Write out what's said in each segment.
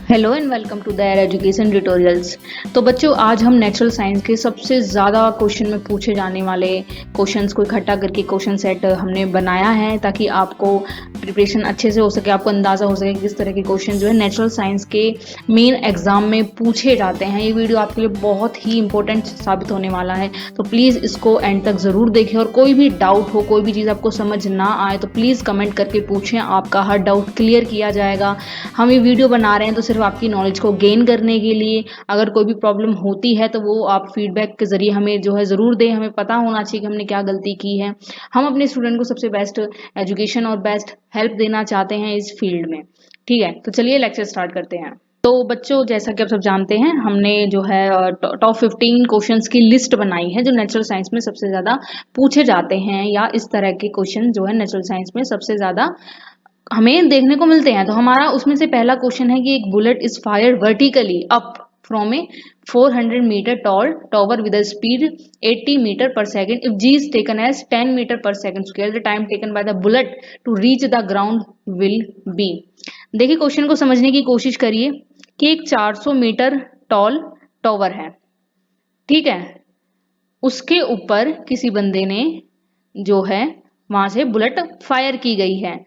Hello and welcome to their education tutorials. तो बच्चों, आज हम नेचुरल साइंस के सबसे ज़्यादा क्वेश्चन में पूछे जाने वाले क्वेश्चंस को इकट्ठा करके क्वेश्चन सेट हमने बनाया है ताकि आपको प्रिपरेशन अच्छे से हो सके, आपको अंदाज़ा हो सके कि किस तरह के क्वेश्चन जो है नेचुरल साइंस के मेन एग्जाम में पूछे जाते हैं। ये वीडियो आपके लिए बहुत ही इंपॉर्टेंट साबित होने वाला है, तो प्लीज़ इसको एंड तक ज़रूर देखें। और कोई भी डाउट हो, कोई भी चीज़ आपको समझ ना आए तो प्लीज़ कमेंट करके पूछें, आपका हर डाउट क्लियर किया जाएगा। हम ये वीडियो बना रहे हैं तो सिर्फ आपकी नॉलेज को गेन करने के लिए। अगर कोई भी प्रॉब्लम होती है तो वो आप फीडबैक के जरिए हमें जो है ज़रूर दें। हमें पता होना चाहिए कि हमने क्या गलती की है। हम अपने स्टूडेंट को सबसे बेस्ट एजुकेशन और बेस्ट हेल्प देना चाहते हैं इस फील्ड में। ठीक है, तो चलिए लेक्चर स्टार्ट करते हैं। तो बच्चों, जैसा कि आप सब जानते हैं, हमने जो है टॉप 15 क्वेश्चंस की लिस्ट बनाई है जो नेचुरल साइंस में सबसे ज़्यादा पूछे जाते हैं, या इस तरह के क्वेश्चन जो है नेचुरल साइंस में सबसे ज़्यादा हमें देखने को मिलते हैं। तो हमारा उसमें से पहला क्वेश्चन है कि एक bullet is fired vertically up from a 400 metre tall tower with speed 80 metre per second if g is taken as 10 metre per second square the time taken by the bullet to reach the ground will be. देखिए, question को समझने की कोशिश करिए कि एक 400 metre tall tower है, ठीक है। उसके ऊपर किसी बंदे ने जो है वहां से बुलेट फायर की गई है।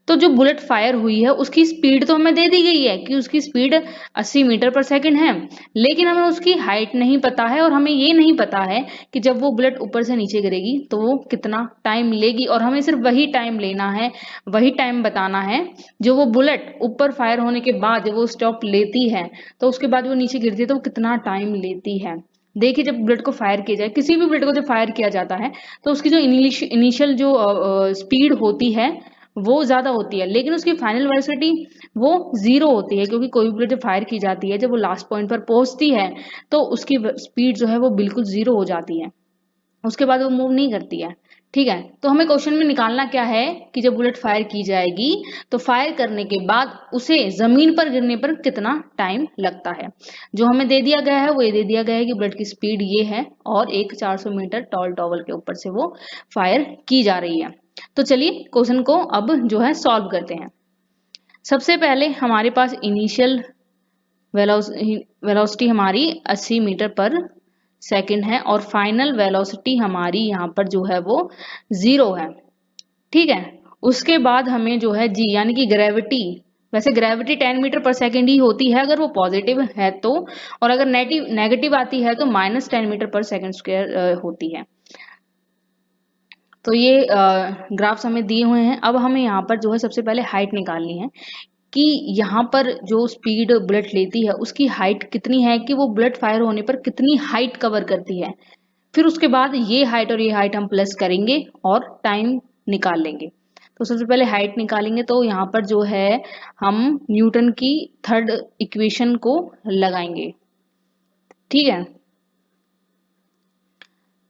तो जो बुलेट फायर हुई है उसकी स्पीड तो हमें दे दी गई है कि उसकी स्पीड 80 मीटर पर सेकंड है, लेकिन हमें उसकी हाइट नहीं पता है और हमें ये नहीं पता है कि जब वो बुलेट ऊपर से नीचे गिरेगी तो वो कितना टाइम लेगी। और हमें सिर्फ वही टाइम लेना है, वही टाइम बताना है जो वो बुलेट ऊपर फायर होने के बाद जब वो स्टॉप लेती है तो उसके बाद वो नीचे गिरती है तो वो कितना टाइम लेती है। देखिए, जब बुलेट को फायर किया जाए, किसी भी बुलेट को जब फायर किया जाता है तो उसकी जो इनिशियल जो स्पीड होती है वो ज्यादा होती है, लेकिन उसकी फाइनल वेलोसिटी वो जीरो होती है, क्योंकि कोई भी बुलेट जब फायर की जाती है, जब वो लास्ट पॉइंट पर पहुंचती है तो उसकी स्पीड जो है वो बिल्कुल जीरो हो जाती है, उसके बाद वो मूव नहीं करती है। ठीक है, तो हमें क्वेश्चन में निकालना क्या है कि जब बुलेट फायर की जाएगी तो फायर करने के बाद उसे जमीन पर गिरने पर कितना टाइम लगता है। जो हमें दे दिया गया है वो ये दे दिया गया है कि बुलेट की स्पीड ये है और एक 400 मीटर टॉल टॉवर के ऊपर से वो फायर की जा रही है। तो चलिए क्वेश्चन को अब जो है सॉल्व करते हैं। सबसे पहले हमारे पास इनिशियल वेलोसिटी हमारी 80 मीटर पर सेकंड है और फाइनल वेलोसिटी हमारी यहाँ पर जो है वो जीरो है। ठीक है, उसके बाद हमें जो है जी यानी कि ग्रेविटी, वैसे ग्रेविटी 10 मीटर पर सेकेंड ही होती है अगर वो पॉजिटिव है तो, और अगर नेगेटिव आती है तो -10 मीटर पर सेकेंड स्क्वायर होती है। तो ये ग्राफ्स हमें दिए हुए हैं। अब हमें यहाँ पर जो है सबसे पहले हाइट निकालनी है कि यहाँ पर जो स्पीड बुलेट लेती है उसकी हाइट कितनी है, कि वो बुलेट फायर होने पर कितनी हाइट कवर करती है। फिर उसके बाद ये हाइट और ये हाइट हम प्लस करेंगे और टाइम निकाल लेंगे। तो सबसे पहले हाइट निकालेंगे तो यहाँ पर जो है हम न्यूटन की थर्ड इक्वेशन को लगाएंगे। ठीक है,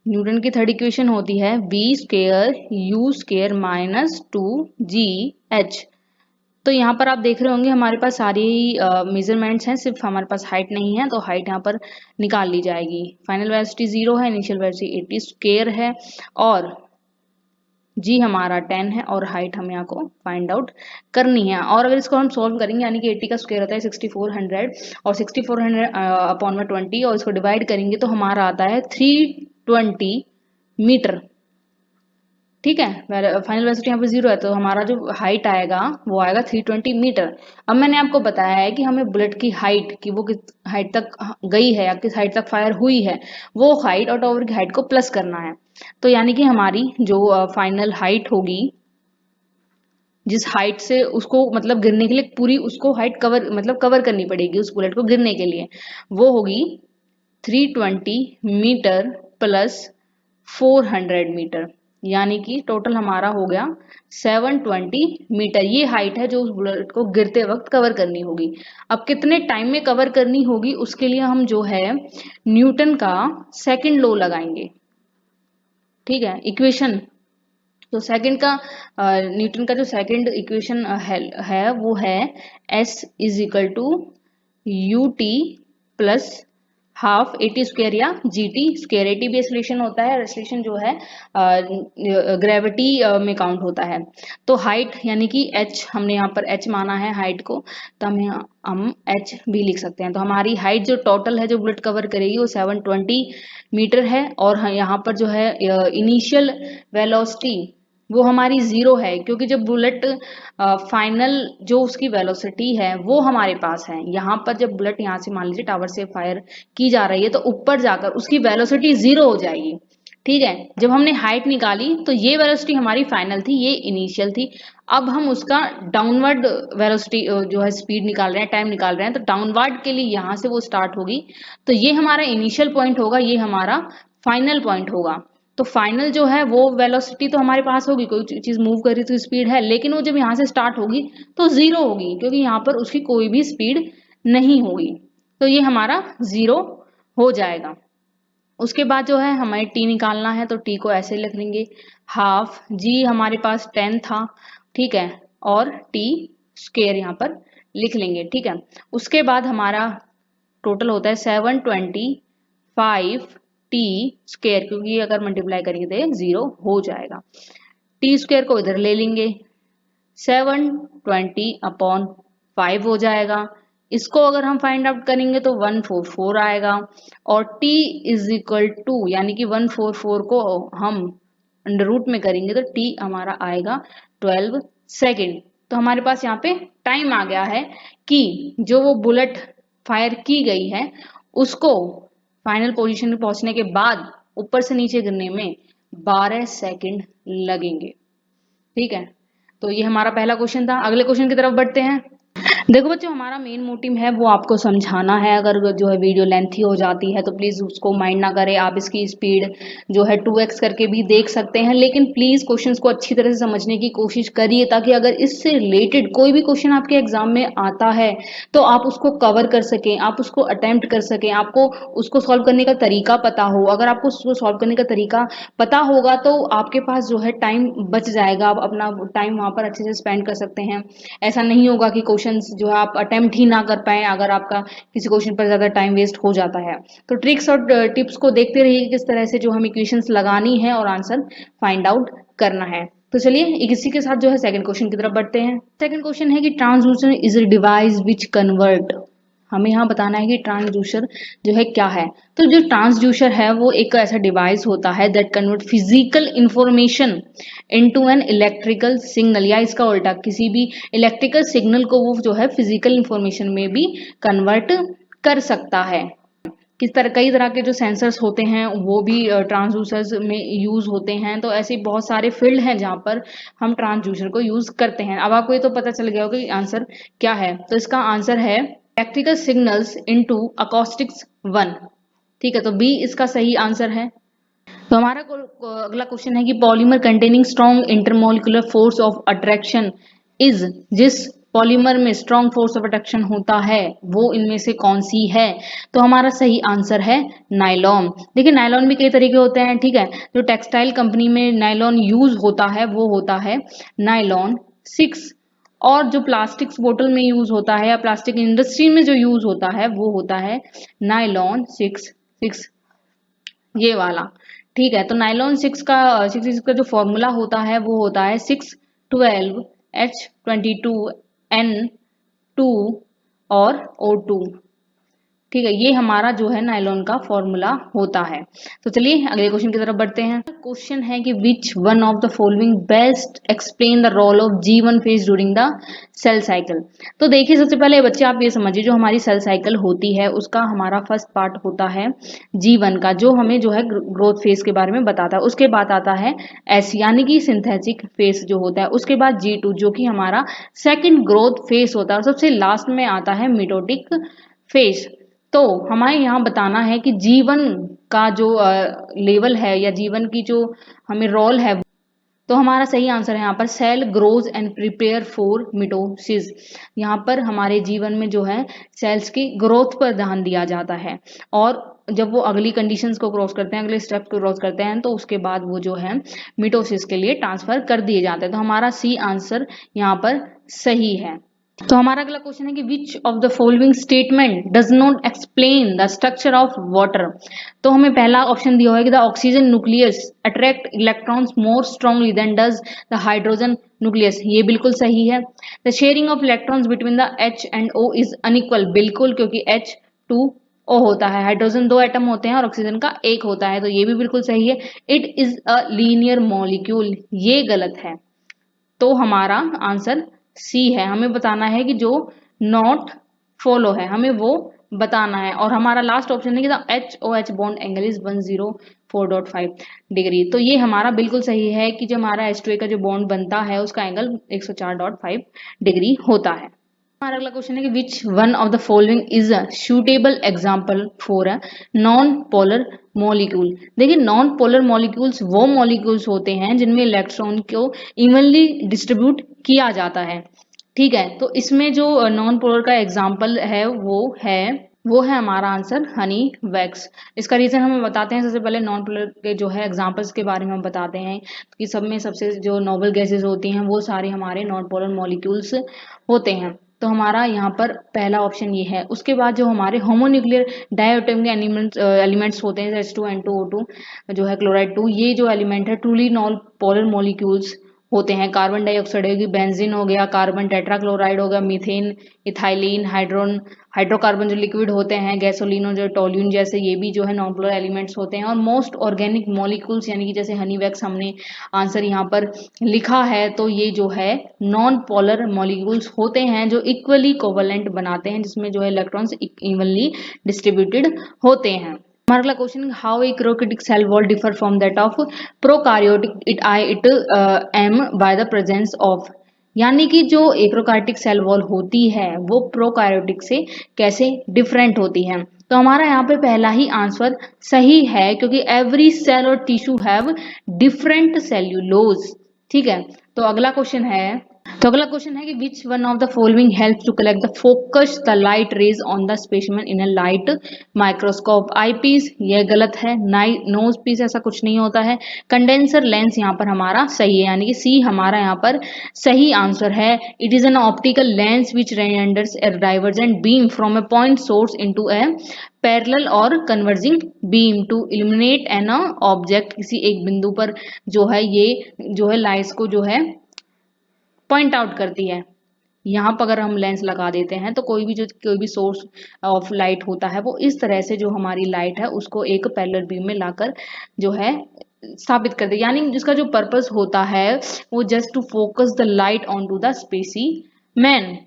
न्यूटन की थर्ड इक्वेशन होती है v square u square minus 2gh। तो यहाँ पर आप देख रहे होंगे हमारे पास सारी मेजरमेंट्स हैं, सिर्फ हमारे पास हाइट नहीं है, तो हाइट यहाँ पर निकाल ली जाएगी। फाइनल वेलोसिटी 0 है, इनिशियल वेलोसिटी 80 स्क्वेयर है और जी हमारा 10 है और हाइट हमें यहाँ को फाइंड आउट करनी है। और अगर इसको हम सॉल्व करेंगे यानी कि 80 का स्क्वायर होता है 6400 और 6400 अपॉन में 20 और इसको डिवाइड करेंगे तो हमारा आता है 320 मीटर। ठीक है, फाइनल वेलोसिटी यहाँ पे 0 है तो हमारा जो हाइट आएगा वो आएगा 320 मीटर। अब मैंने आपको बताया है कि हमें बुलेट की हाइट कि वो किस हाइट तक गई है या किस हाइट तक फायर हुई है, वो हाइट और टॉवर की हाइट को प्लस करना है। तो यानी कि हमारी जो फाइनल हाइट होगी, जिस हाइट से उसको मतलब गिरने के लिए पूरी उसको हाइट कवर मतलब कवर करनी पड़ेगी उस बुलेट को गिरने के लिए, वो होगी 320 मीटर प्लस 400 मीटर, यानी कि टोटल हमारा हो गया 720 मीटर। ये हाइट है जो उस बुलेट को गिरते वक्त कवर करनी होगी। अब कितने टाइम में कवर करनी होगी उसके लिए हम जो है न्यूटन का सेकंड लॉ लगाएंगे। ठीक है, इक्वेशन तो सेकंड का न्यूटन का जो सेकंड इक्वेशन है वो है S is equal to u t plus half a t square या जीटी स्क्वायर। एटी भी एक्सेलरेशन होता है, एक्सेलरेशन जो है ग्रेविटी में काउंट होता है। तो हाइट यानी कि एच, हमने यहाँ पर एच माना है हाइट को, तो हम एच भी लिख सकते हैं। तो हमारी हाइट जो टोटल है जो बुलेट कवर करेगी वो 720 मीटर है। और यहाँ पर जो है इनिशियल वेलोसिटी वो हमारी 0 है, क्योंकि जब बुलेट फाइनल जो उसकी वेलोसिटी है वो हमारे पास है। यहाँ पर जब बुलेट यहाँ से मान लीजिए टावर से फायर की जा रही है तो ऊपर जाकर उसकी वेलोसिटी 0 हो जाएगी। ठीक है, जब हमने हाइट निकाली तो ये वेलोसिटी हमारी फाइनल थी, ये इनिशियल थी। अब हम उसका डाउनवर्ड वेलोसिटी जो है स्पीड निकाल रहे हैं, टाइम निकाल रहे हैं, तो डाउनवर्ड के लिए यहाँ से वो स्टार्ट होगी। तो ये हमारा इनिशियल पॉइंट होगा, ये हमारा फाइनल पॉइंट होगा। तो फाइनल जो है वो वेलोसिटी तो हमारे पास होगी, कोई चीज मूव कर रही तो स्पीड है, लेकिन वो जब यहाँ से स्टार्ट होगी तो 0 होगी, क्योंकि यहाँ पर उसकी कोई भी स्पीड नहीं होगी। तो ये हमारा 0 हो जाएगा। उसके बाद जो है हमें टी निकालना है, तो टी को ऐसे लिख लेंगे, हाफ जी हमारे पास 10 था, ठीक है, और टी स्क्वायर यहाँ पर लिख लेंगे। ठीक है, उसके बाद हमारा टोटल होता है 725 टी स्क्वायर, क्योंकि अगर मल्टीप्लाई करेंगे तो 0 हो जाएगा। टी स्क्वायर को इधर ले लेंगे, 720/5 हो जाएगा। इसको अगर हम फाइंड आउट करेंगे तो 144 आएगा। और t इज इक्वल टू, यानी कि 144 को हम अंडर रूट में करेंगे तो t हमारा आएगा 12 सेकेंड। तो हमारे पास यहाँ पे टाइम आ गया है कि जो वो बुलेट फायर की गई है उसको फाइनल पोजीशन में पहुंचने के बाद ऊपर से नीचे गिरने में 12 सेकेंड लगेंगे। ठीक है, तो ये हमारा पहला क्वेश्चन था। अगले क्वेश्चन की तरफ बढ़ते हैं। देखो बच्चों, हमारा मेन मोटिव है वो आपको समझाना है। अगर जो है वीडियो लेंथी हो जाती है तो प्लीज़ उसको माइंड ना करें, आप इसकी स्पीड जो है 2x करके भी देख सकते हैं, लेकिन प्लीज़ क्वेश्चंस को अच्छी तरह से समझने की कोशिश करिए, ताकि अगर इससे रिलेटेड कोई भी क्वेश्चन आपके एग्जाम में आता है तो आप उसको कवर कर सकें, आप उसको अटेम्प्ट कर सकें, आपको उसको सॉल्व करने का तरीका पता हो। अगर आपको उसको सॉल्व करने का तरीका पता होगा तो आपके पास जो है टाइम बच जाएगा, आप अपना टाइम वहाँ पर अच्छे से स्पेंड कर सकते हैं। ऐसा नहीं होगा कि क्वेश्चंस जो है आप अटेम्प्ट ही ना कर पाए अगर आपका किसी क्वेश्चन पर ज्यादा टाइम वेस्ट हो जाता है। तो ट्रिक्स और टिप्स को देखते रहिए किस तरह से जो हम इक्वेशंस लगानी है और आंसर फाइंड आउट करना है। तो चलिए इसी के साथ जो है सेकंड क्वेश्चन की तरफ बढ़ते हैं। सेकंड क्वेश्चन है कि transducer is a device which convert, हमें यहाँ बताना है कि ट्रांसड्यूसर जो है क्या है। तो जो ट्रांसड्यूसर है वो एक ऐसा डिवाइस होता है that convert physical information into an electrical signal, या इसका उल्टा किसी भी इलेक्ट्रिकल सिग्नल को वो जो है फिजिकल इंफॉर्मेशन में भी कन्वर्ट कर सकता है। कई तरह के जो सेंसर्स होते हैं वो भी ट्रांसड्यूसर्स में यूज होते हैं। तो ऐसे बहुत सारे फील्ड हैं जहाँ पर हम ट्रांसड्यूसर को यूज करते हैं। अब आपको ये तो पता चल गया होगा कि आंसर क्या है। तो इसका आंसर है इलेक्ट्रिकल सिग्नल्स इनटू अकॉस्टिक्स 1। ठीक है, तो बी इसका सही आंसर है। तो हमारा अगला क्वेश्चन है कि polymer containing strong intermolecular force of attraction is, जिस पॉलीमर में स्ट्रॉन्ग फोर्स ऑफ अट्रैक्शन होता है वो इनमें से कौन सी है। तो हमारा सही आंसर है नायलॉन। देखिए नायलॉन भी कई तरीके होते हैं। ठीक है, जो टेक्सटाइल कंपनी में नायलॉन यूज होता है वो होता है नायलॉन 6, और जो प्लास्टिक्स बोतल में यूज होता है या प्लास्टिक इंडस्ट्री में जो यूज होता है वो होता है नायलॉन 6 ये वाला। ठीक है, तो नायलॉन 6 का जो फॉर्मूला होता है वो होता है 612H22N2 और O2। ठीक है, ये हमारा जो है नायलॉन का फॉर्मूला होता है। तो चलिए अगले क्वेश्चन की तरफ बढ़ते हैं। क्वेश्चन है कि which one of the following best explain the role of G1 phase during the cell cycle. तो देखिए सबसे पहले बच्चे आप ये समझिए, जो हमारी सेल साइकिल होती है उसका हमारा फर्स्ट पार्ट होता है G1 का, जो हमें जो है ग्रोथ फेज के बारे में बताता है। उसके बाद आता है S यानी कि सिंथेटिक फेज जो होता है। उसके बाद G2 जो कि हमारा सेकेंड ग्रोथ फेज होता है, और सबसे लास्ट में आता है मिटोटिक फेज। तो हमें यहाँ बताना है कि जीवन का जो लेवल है या जीवन की जो हमें रोल है। तो हमारा सही आंसर है यहाँ पर cell grows and prepare for mitosis. यहाँ पर हमारे जीवन में जो है सेल्स की ग्रोथ पर ध्यान दिया जाता है, और जब वो अगली कंडीशंस को क्रॉस करते हैं, अगले स्टेप को क्रॉस करते हैं, तो उसके बाद वो जो है मिटोसिस के लिए ट्रांसफर कर दिए जाते हैं। तो हमारा सी आंसर यहाँ पर सही है। तो हमारा अगला क्वेश्चन है कि which of the following statement does not explain the structure of water. तो हमें पहला ऑप्शन दिया हुआ है कि the oxygen nucleus attract electrons more strongly than does the hydrogen nucleus, ये बिल्कुल सही है। The sharing of electrons between the H and O is unequal, बिल्कुल, क्योंकि H2O होता है, हाइड्रोजन 2 एटम होते हैं और ऑक्सीजन का 1 होता है, तो ये भी बिल्कुल सही है। It is a linear molecule, ये गलत है। तो हमारा आंसर सी है। हमें बताना है कि जो नॉट फॉलो है हमें वो बताना है। और हमारा लास्ट ऑप्शन है कि the HOH bond angle is 104.5 degree. तो ये हमारा बिल्कुल सही है कि जो हमारा H2A का जो बॉन्ड बनता है उसका एंगल 104.5 डिग्री होता है। हमारा अगला क्वेश्चन है कि which one of the following is a suitable example for a non polar molecule. देखिए, नॉन पोलर मॉलिक्यूल्स वो मॉलिक्यूल्स होते हैं जिनमें इलेक्ट्रॉन को इवनली डिस्ट्रीब्यूट किया जाता है। ठीक है, तो इसमें जो नॉन पोलर का एग्जाम्पल है वो है हमारा आंसर हनी वैक्स। इसका रीजन हमें बताते हैं। सबसे पहले नॉन पोलर के जो है एग्जांपल्स के बारे में हम बताते हैं कि सब में सबसे जो नोबल गैसेस होती हैं वो सारे हमारे नॉन पोलर मॉलिक्यूल्स होते हैं। तो हमारा यहाँ पर पहला ऑप्शन ये है। उसके बाद जो हमारे होमोन्यूक्लियर डायटोमिक एलिमेंट्स होते हैं H2N2O2 जो है क्लोराइड 2, ये जो एलिमेंट है ट्रूली नॉन पोलर मॉलिक्यूल्स होते हैं। कार्बन डाइऑक्साइड होगी, बेंजीन हो गया, कार्बन टेट्राक्लोराइड हो गया, मीथेन, इथाइलिन, हाइड्रोकार्बन जो लिक्विड होते हैं, गैसोलिन और जो टोल्यून जैसे, ये भी जो है नॉन पोलर एलिमेंट्स होते हैं। और मोस्ट ऑर्गेनिक मॉलिक्यूल्स यानी कि जैसे हनी वैक्स हमने आंसर यहाँ पर लिखा है, तो ये जो है नॉन पोलर मॉलिक्यूल्स होते हैं जो इक्वली कोवलेंट बनाते हैं, जिसमें जो है इलेक्ट्रॉन्स इवनली डिस्ट्रीब्यूटेड होते हैं। हमारा अगला question, how eukaryotic cell wall differ from that of prokaryotic it am by the presence of. यानी कि जो यूकैरियोटिक सेल वॉल होती है वो प्रोकार्योटिक से कैसे डिफरेंट होती है। तो हमारा यहाँ पे पहला ही आंसर सही है, क्योंकि एवरी सेल और टिश्यू हैव डिफरेंट सेल्यूलोज। ठीक है, तो अगला क्वेश्चन है कि which one of the following help to collect the focus the light rays on the specimen in a light microscope. Eyepiece, यह गलत है। नोज पीस, ऐसा कुछ नहीं होता है। कंडेंसर लेंस यहाँ पर हमारा सही है, यानी कि सी हमारा यहाँ पर सही आंसर है। It is an optical lens which renders a divergent beam from a point source into a parallel और converging beam to illuminate an object. किसी एक बिंदु पर जो है ये जो है लाइट्स को जो है पॉइंट आउट करती है। यहाँ पर अगर हम लेंस लगा देते हैं तो कोई भी सोर्स ऑफ लाइट होता है वो इस तरह से जो हमारी लाइट है उसको एक पैरेलल बीम में लाकर जो है स्थापित कर दे, यानी जिसका जो पर्पस होता है वो just to focus the light on to the specimen.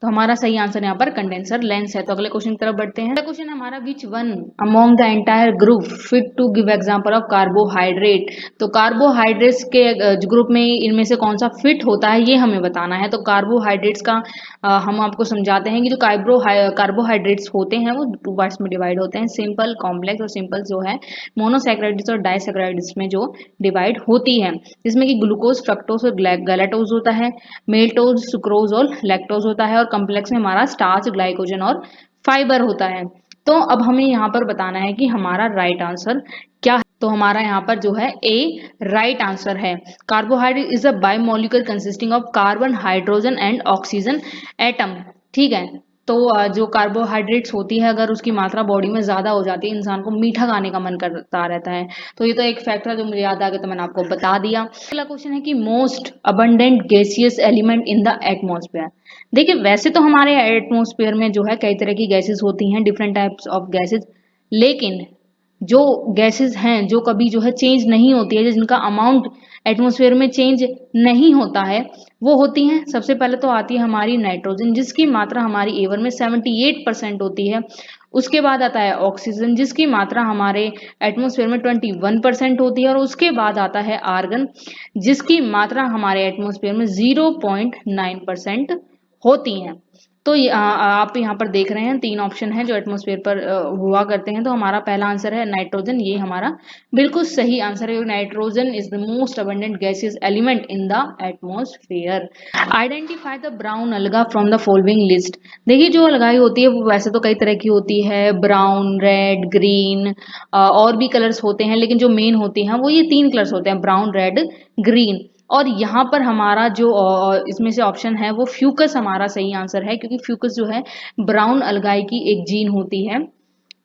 तो हमारा सही आंसर यहाँ पर कंडेंसर लेंस है। तो अगले क्वेश्चन की तरफ बढ़ते हैं। अगला क्वेश्चन हमारा, which one among the entire group fit to give example of carbohydrate. तो कार्बोहाइड्रेट्स के ग्रुप में इनमें से कौन सा फिट होता है ये हमें बताना है। तो कार्बोहाइड्रेट्स का हम आपको समझाते हैं कि जो कार्बोहाइड्रेट्स होते हैं वो 2 पार्ट्स में डिवाइड होते हैं, सिंपल, कॉम्प्लेक्स। और सिंपल जो है मोनोसैकेराइड्स और डाइसैकेराइड्स में जो डिवाइड होती है, जिसमें कि ग्लूकोज, फ्रक्टोज और गैलाटोज होता है, मेल्टोज, सुक्रोज और लैक्टोज होता है, और कॉम्प्लेक्स में हमारा स्टार्च, ग्लाइकोजन और फाइबर होता है। तो अब हमें यहाँ पर बताना है कि हमारा राइट आंसर क्या है। तो हमारा यहाँ पर जो है ए राइट आंसर है। Carbohydrate is a biomolecule consisting of carbon, hydrogen and oxygen atom. ठीक है, तो जो कार्बोहाइड्रेट्स होती है अगर उसकी मात्रा बॉडी में ज्यादा हो जाती है, इंसान को मीठा खाने का मन करता रहता है। तो ये तो एक फैक्टर है जो मुझे याद आ गया, तो मैंने आपको बता दिया। अगला क्वेश्चन है कि most abundant gaseous element in the atmosphere. देखिए, वैसे तो हमारे एटमॉस्फेयर में जो है कई तरह की गैसेस होती हैं, डिफरेंट टाइप्स ऑफ गैसेस, लेकिन जो गैसेस हैं जो कभी जो है चेंज नहीं होती है, जिनका अमाउंट एटमॉस्फेयर में चेंज नहीं होता है, वो होती हैं। सबसे पहले तो आती है हमारी नाइट्रोजन, जिसकी मात्रा हमारी एवर में 78% होती है। उसके बाद आता है ऑक्सीजन, जिसकी मात्रा हमारे एटमॉस्फेयर में 21% होती है। और उसके बाद आता है आर्गन, जिसकी मात्रा हमारे एटमॉस्फेयर में 0.9% होती हैं। तो आप यहाँ पर देख रहे हैं 3 ऑप्शन हैं जो एटमॉस्फेयर पर हुआ करते हैं। तो हमारा पहला आंसर है नाइट्रोजन, ये हमारा बिल्कुल सही आंसर है। Nitrogen is the most abundant gaseous element in the atmosphere. Identify the brown अलगा फ्रॉम द फॉलोइंग लिस्ट। देखिए, जो अलगाई होती है वो वैसे तो कई तरह की होती है, ब्राउन, रेड, ग्रीन, और भी कलर्स होते हैं, लेकिन जो मेन होती हैं वो ये 3 कलर्स होते हैं, ब्राउन, रेड, ग्रीन। और यहाँ पर हमारा जो इसमें से ऑप्शन है वो फ्यूकस हमारा सही आंसर है, क्योंकि फ्यूकस जो है ब्राउन अलगाई की एक जीन होती है।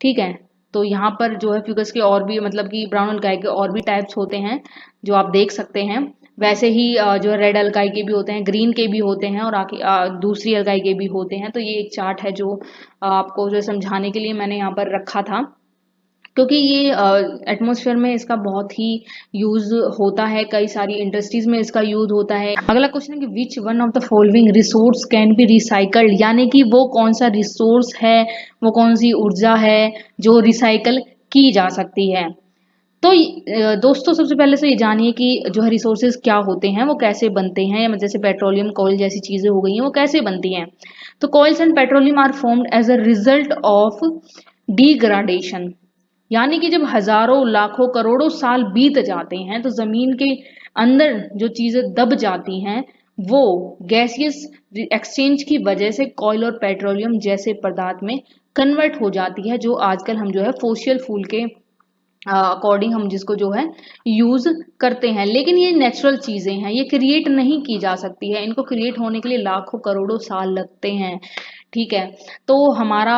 ठीक है, तो यहाँ पर जो है फ्यूकस के और भी मतलब कि ब्राउन अलगाई के और भी टाइप्स होते हैं जो आप देख सकते हैं। वैसे ही जो है रेड अलगाई के भी होते हैं, ग्रीन के भी होते हैं और दूसरी अलगाई के भी होते हैं। तो ये एक चार्ट है जो आपको जो समझाने के लिए मैंने यहाँ पर रखा था, क्योंकि ये एटमॉस्फेयर में इसका बहुत ही यूज होता है, कई सारी इंडस्ट्रीज में इसका यूज होता है। अगला क्वेश्चन है कि which one of the following resource can be recycled, यानी कि वो कौन सा रिसोर्स है, वो कौन सी ऊर्जा है जो रिसाइकल की जा सकती है। तो दोस्तों सबसे पहले तो ये जानिए कि जो है रिसोर्सेज क्या होते हैं, वो कैसे बनते हैं, या जैसे पेट्रोलियम कोयल जैसी चीजें हो गई हैं वो कैसे बनती हैं। तो coals and petroleum are formed as a result of degradation, यानी कि जब हजारों लाखों करोड़ों साल बीत जाते हैं तो जमीन के अंदर जो चीजें दब जाती हैं वो गैसियस एक्सचेंज की वजह से कॉयल और पेट्रोलियम जैसे पदार्थ में कन्वर्ट हो जाती है, जो आजकल हम जो है फोसियल फ्यूल के अकॉर्डिंग हम जिसको जो है यूज करते हैं। लेकिन ये नेचुरल चीजें हैं, ये क्रिएट नहीं की जा सकती है, इनको क्रिएट होने के लिए लाखों करोड़ों साल लगते हैं। ठीक है, तो हमारा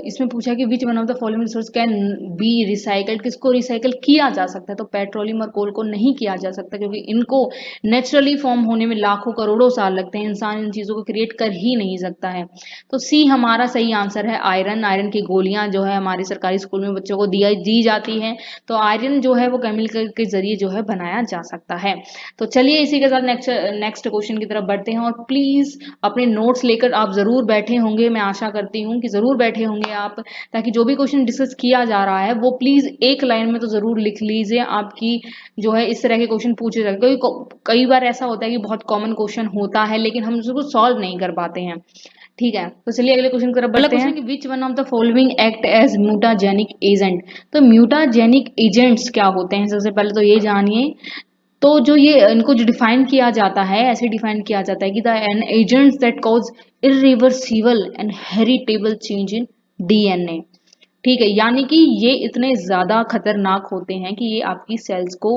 इसमें पूछा कि which one of the following resource can be recycled, किसको रिसाइकल किया जा सकता है। तो पेट्रोलियम और कोल को नहीं किया जा सकता, क्योंकि इनको नेचुरली फॉर्म होने में लाखों करोड़ों साल लगते हैं, इंसान इन चीजों को क्रिएट कर ही नहीं सकता है। तो सी हमारा सही आंसर है आयरन। आयरन की गोलियां जो है हमारे सरकारी स्कूल में बच्चों को दी जाती है, तो आयरन जो है वो केमिकल के जरिए जो है बनाया जा सकता है। तो चलिए इसी के साथ नेक्स्ट क्वेश्चन की तरफ बढ़ते हैं, और प्लीज अपने नोट्स लेकर आप जरूर बैठे होंगे, मैं आशा करती हूँ कि जरूर बैठे होंगे आप, ताकि जो भी क्वेश्चन डिस्कस किया जा रहा है वो प्लीज एक लाइन में तो जरूर लिख लीजिए। आपकी जो है इस तरह के क्वेश्चन पूछे जाते हैं, क्योंकि कई बार ऐसा होता है कि बहुत कॉमन क्वेश्चन होता है लेकिन हम उसको सॉल्व नहीं कर पाते हैं। ठीक है, तो चलिए अगले क्वेश्चन की तरफ बढ़ते हैं कि which one of the following act as mutagenic agent. तो म्यूटाजेनिक एजेंट्स क्या होते हैं, सबसे पहले तो ये जानिए। तो जो ये इनको जो डिफाइन किया जाता है, ऐसे डिफाइन किया जाता है कि the an agents that cause irreversible and heritable change in DNA. ठीक है, यानी कि ये इतने ज्यादा खतरनाक होते हैं कि ये आपकी सेल्स को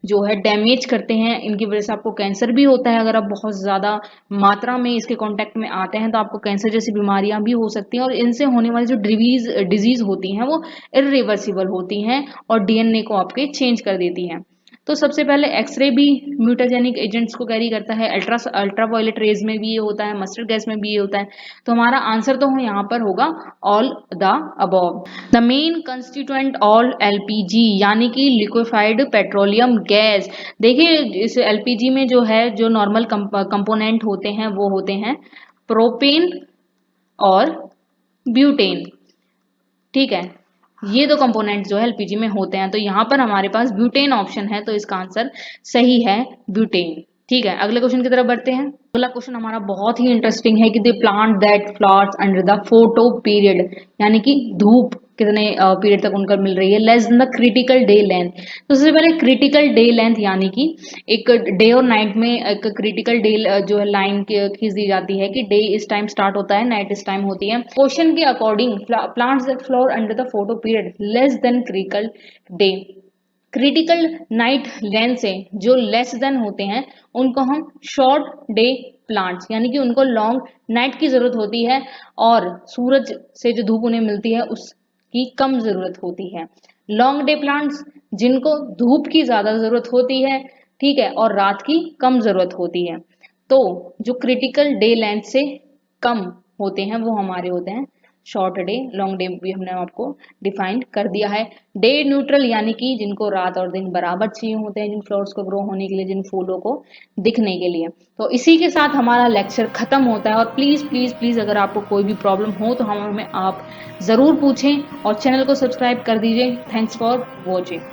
जो है डैमेज करते हैं, इनकी वजह से आपको कैंसर भी होता है। अगर आप बहुत ज्यादा मात्रा में इसके कांटेक्ट में आते हैं तो आपको कैंसर जैसी बीमारियां भी हो सकती हैं, और इनसे होने वाली जो डिजीज होती हैं वो इरिवर्सिबल होती हैं और डीएनए को आपके चेंज कर देती हैं। तो सबसे पहले एक्सरे भी म्यूटाजेनिक एजेंट्स को कैरी करता है, अल्ट्रावायलेट रेज में भी ये होता है, मस्टर्ड गैस में भी ये होता है। तो हमारा आंसर तो यहाँ पर होगा all the above. The main constituent all LPG, यानी कि लिक्विफाइड पेट्रोलियम गैस। देखिए इस एलपीजी में जो है जो नॉर्मल कंपोनेंट होते हैं वो होते हैं प्रोपेन और ब्यूटेन। ठीक है, ये दो कंपोनेंट जो है एलपीजी में होते हैं। तो यहाँ पर हमारे पास ब्यूटेन ऑप्शन है, तो इसका आंसर सही है ब्यूटेन। ठीक है, अगले क्वेश्चन की तरफ बढ़ते हैं। अगला क्वेश्चन हमारा बहुत ही इंटरेस्टिंग है कि the plant that flowers under the photo period, यानी कि धूप कितने पीरियड तक उनका मिल रही है, less than the critical day length. तो सबसे पहले क्रिटिकल डे लेंथ, यानी कि एक डे और नाइट में एक क्रिटिकल डे जो है लाइन खींच दी जाती है कि डे इस टाइम स्टार्ट होता है, नाइट इस टाइम होती है। क्वेश्चन के according plants that flower under the photo period less than critical day, critical night length से जो लेस देन होते हैं उनको हम शॉर्ट डे प्लांट्स, यानी कि उनको लॉन्ग नाइट की जरूरत होती है और सूरज से जो धूप उन्हें मिलती है उसकी कम जरूरत होती है। लॉन्ग डे प्लांट्स जिनको धूप की ज्यादा जरूरत होती है, ठीक है, और रात की कम जरूरत होती है। तो जो क्रिटिकल डे लेंथ से कम होते हैं वो हमारे होते हैं शॉर्ट डे। लॉन्ग डे भी हमने आपको डिफाइन कर दिया है। डे न्यूट्रल, यानी कि जिनको रात और दिन बराबर चाहिए होते हैं, जिन फ्लावर्स को ग्रो होने के लिए, जिन फूलों को दिखने के लिए। तो इसी के साथ हमारा लेक्चर खत्म होता है, और प्लीज प्लीज प्लीज अगर आपको कोई भी प्रॉब्लम हो तो हमें आप जरूर पूछें और चैनल को सब्सक्राइब कर दीजिए। Thanks for watching.